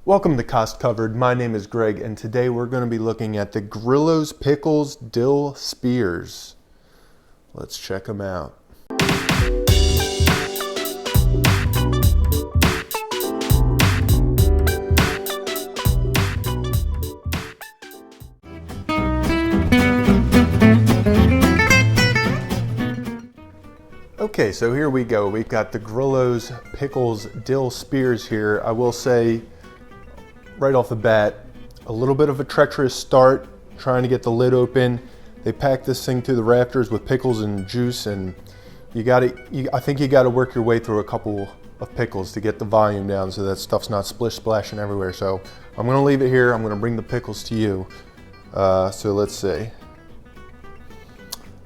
Welcome to Cost Covered. My name is Greg, and today we're going to be looking at the Grillo's Pickles Dill Spears. Let's check them out. Okay, so here we go. We've got the Grillo's Pickles Dill Spears here. I will say, right off the bat, a little bit of a treacherous start trying to get the lid open. They packed this thing to the rafters with pickles and juice, and I think you gotta work your way through a couple of pickles to get the volume down so that stuff's not splish splashing everywhere. So I'm gonna leave it here. I'm gonna bring the pickles to you. So let's see.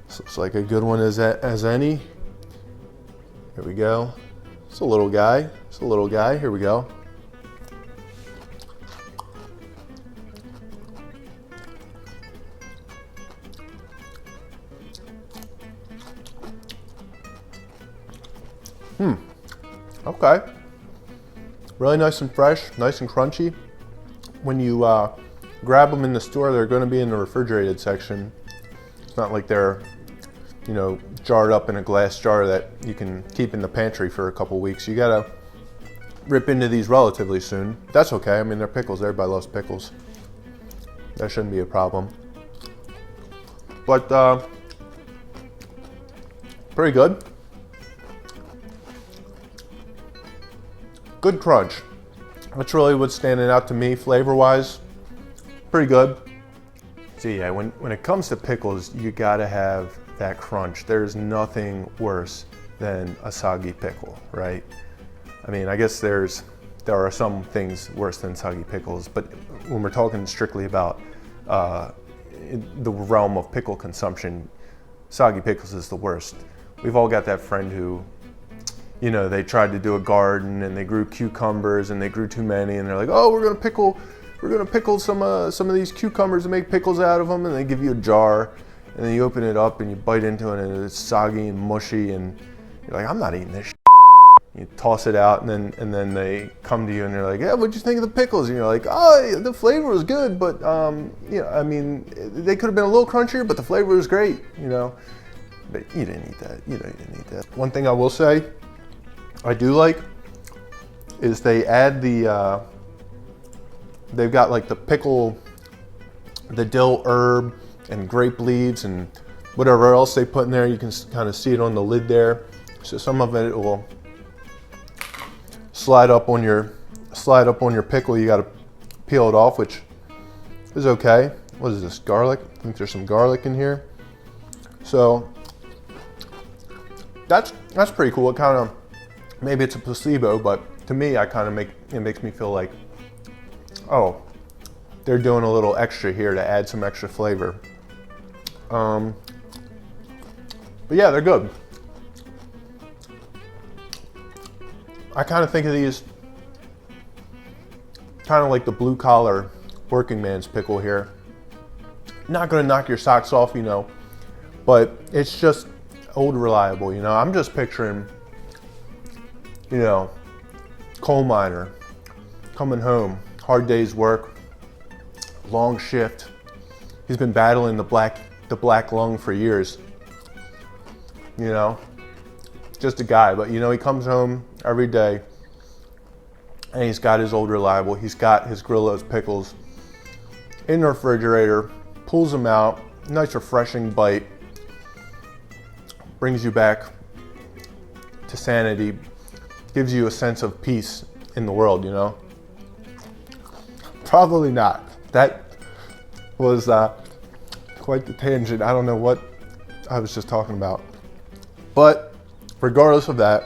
This looks like a good one as any. Here we go. It's a little guy. It's a little guy. Here we go. Okay. Really nice and fresh, nice and crunchy. When you grab them in the store, they're going to be in the refrigerated section. It's not like they're, jarred up in a glass jar that you can keep in the pantry for a couple weeks. You gotta rip into these relatively soon. That's okay. I mean, they're pickles. Everybody loves pickles. That shouldn't be a problem. But pretty good. Good crunch. That's really what's standing out to me flavor-wise. Pretty good. So yeah, when it comes to pickles, you gotta have that crunch. There's nothing worse than a soggy pickle, right? I mean, I guess there are some things worse than soggy pickles, but when we're talking strictly about the realm of pickle consumption, soggy pickles is the worst. We've all got that friend who, they tried to do a garden and they grew cucumbers and they grew too many and they're like, oh, we're gonna pickle some of these cucumbers and make pickles out of them, and they give you a jar. And then you open it up and you bite into it and it's soggy and mushy and you're like, I'm not eating this shit. You toss it out and then they come to you and they're like, yeah, what'd you think of the pickles? And you're like, oh, the flavor was good, but I mean, they could have been a little crunchier, but the flavor was great, But you didn't eat that, you didn't eat that. One thing I will say, I do like, is they add they've got like the pickle, the dill herb, and grape leaves and whatever else they put in there. You can kind of see it on the lid there. So some of it will slide up on your pickle. You got to peel it off, which is okay. What is this, garlic? I think there's some garlic in here. So that's pretty cool. It kind of, maybe it's a placebo, but to me, it makes me feel like, oh, they're doing a little extra here to add some extra flavor. But yeah, they're good. I kind of think of these kind of like the blue collar working man's pickle here. Not gonna knock your socks off, but it's just old reliable, I'm just picturing, coal miner coming home, hard day's work, long shift. He's been battling the black lung for years. Just a guy, but he comes home every day and he's got his old reliable, he's got his Grillo's pickles in the refrigerator, pulls them out, nice refreshing bite, brings you back to sanity, gives you a sense of peace in the world, Probably not. That was quite the tangent. I don't know what I was just talking about. But regardless of that,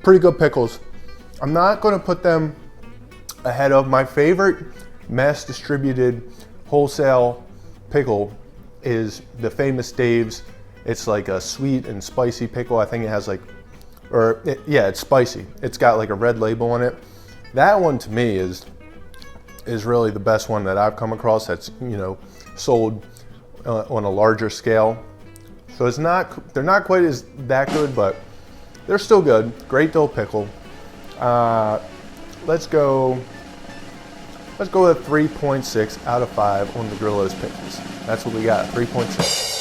pretty good pickles. I'm not going to put them ahead of my favorite mass distributed wholesale pickle is the famous Dave's. It's like a sweet and spicy pickle. I think it has it's spicy. It's got like a red label on it. That one to me is really the best one that I've come across that's, sold on a larger scale. So they're not quite as that good, but they're still good. Great dill pickle. Let's go Let's go with a 3.6 out of 5 on the Grillo's pickles. That's what we got, 3.6.